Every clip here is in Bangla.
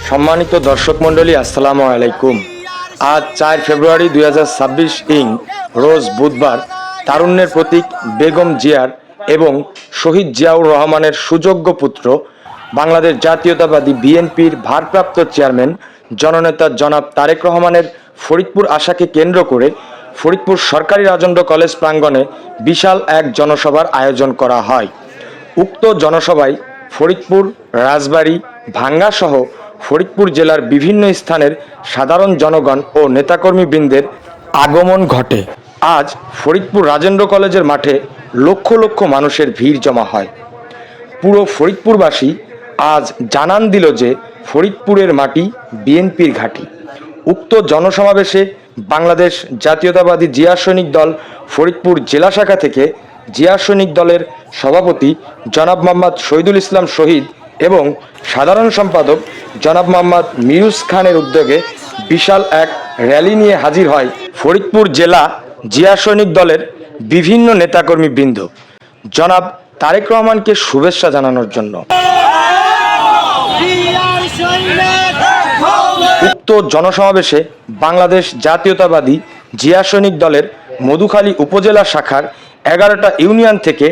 সম্মানিত দর্শক মণ্ডলী, আসসালামু আলাইকুম। আজ 4 ফেব্রুয়ারি 2026 রোজ বুধবার তারুণ্যের প্রতীক বেগম জিয়ার এবং শহীদ জিয়াউর রহমানের সুযোগ্য পুত্র বাংলাদেশ জাতীয়তাবাদী বিএনপির ভারপ্রাপ্ত চেয়ারম্যান জননেতা জনাব তারেক রহমানের ফরিদপুর আসাকে কেন্দ্র করে ফরিদপুর সরকারি রাজেন্দ্র কলেজ প্রাঙ্গণে বিশাল এক জনসভার আয়োজন করা হয়। উক্ত জনসভায় ফরিদপুর, রাজবাড়ী, ভাঙ্গা সহ ফরিদপুর জেলার বিভিন্ন স্থানের সাধারণ জনগণ ও নেতাকর্মীবৃন্দের আগমন ঘটে। আজ ফরিদপুর রাজেন্দ্র কলেজের মাঠে লক্ষ লক্ষ মানুষের ভিড় জমা হয়। পুরো ফরিদপুরবাসী আজ জানান দিল যে ফরিদপুরের মাটি বিএনপির ঘাঁটি। উক্ত জনসমাবেশে বাংলাদেশ জাতীয়তাবাদী জিয়া সৈনিক দল ফরিদপুর জেলা শাখা থেকে জিয়া সৈনিক দলের সভাপতি জনাব মোহাম্মদ শহীদুল ইসলাম শহীদ এবং সাধারণ সম্পাদক জনাব মোহাম্মদ মিরুজ খানের উদ্যোগে বিশাল এক র্যালি নিয়ে হাজির হয় ফরিদপুর জেলা জিয়া সৈনিক দলের বিভিন্ন নেতাকর্মীবৃন্দ জনাব তারেক রহমানকে শুভেচ্ছা জানানোর জন্য। উক্ত জনসমাবেশে বাংলাদেশ জাতীয়তাবাদী জিয়া সৈনিক দলের মধুখালী উপজেলা শাখার 11টা ইউনিয়ন থেকে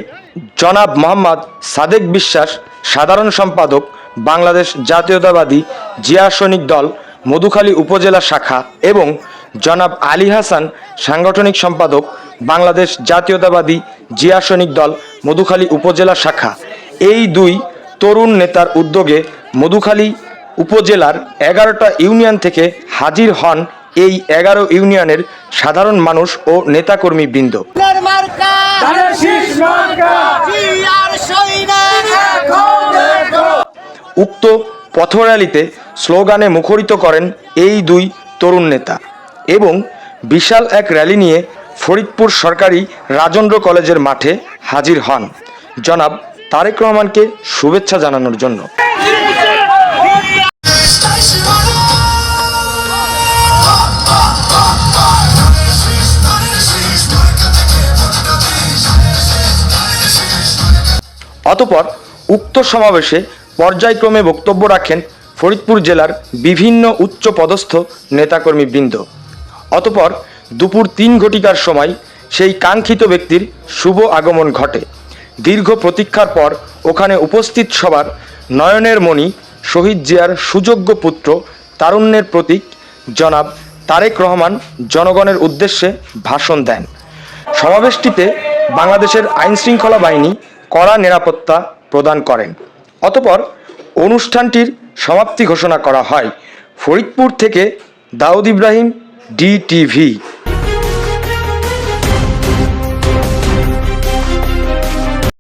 জনাব মোহাম্মদ সাদেক বিশ্বাস সাধারণ সম্পাদক, বাংলাদেশ জাতীয়তাবাদী জিয়া সৈনিক দল মধুখালী উপজেলা শাখা এবং জনাব আলী হাসান সাংগঠনিক সম্পাদক, বাংলাদেশ জাতীয়তাবাদী জিয়া সৈনিক দল মধুখালী উপজেলা শাখা, এই দুই তরুণ নেতার উদ্যোগে মধুখালী উপজেলার 11টা ইউনিয়ন থেকে হাজির হন এই 11 ইউনিয়নের সাধারণ মানুষ ও নেতাকর্মীবৃন্দ। উক্ত পথর্যালিতে স্লোগানে মুখরিত করেন এই দুই তরুণ নেতা এবং বিশাল এক র্যালি নিয়ে ফরিদপুর সরকারি রাজেন্দ্র কলেজের মাঠে হাজির হন জনাব তারেক রহমানকে শুভেচ্ছা জানানোর জন্য। অতঃপর উক্ত সমাবেশে পর্যায়ক্রমে বক্তব্য রাখেন ফরিদপুর জেলার বিভিন্ন উচ্চ পদস্থ নেতাকর্মীবৃন্দ। অতঃপর দুপুর 3 ঘটিকার সময় সেই কাঙ্ক্ষিত ব্যক্তির শুভ আগমন ঘটে। দীর্ঘ প্রতীক্ষার পর ওখানে উপস্থিত সবার নয়নের মণি শহীদ জিয়ার সুযোগ্য পুত্র তারুণ্যের প্রতীক জনাব তারেক রহমান জনগণের উদ্দেশ্যে ভাষণ দেন। সমাবেশটিতে বাংলাদেশের আইনশৃঙ্খলা বাহিনী কড়া নিরাপত্তা প্রদান করেন। অতঃপর অনুষ্ঠানটির সমাপ্তি ঘোষণা করা হয়। ফরিদপুর থেকে দাউদ ইব্রাহিম, DTV।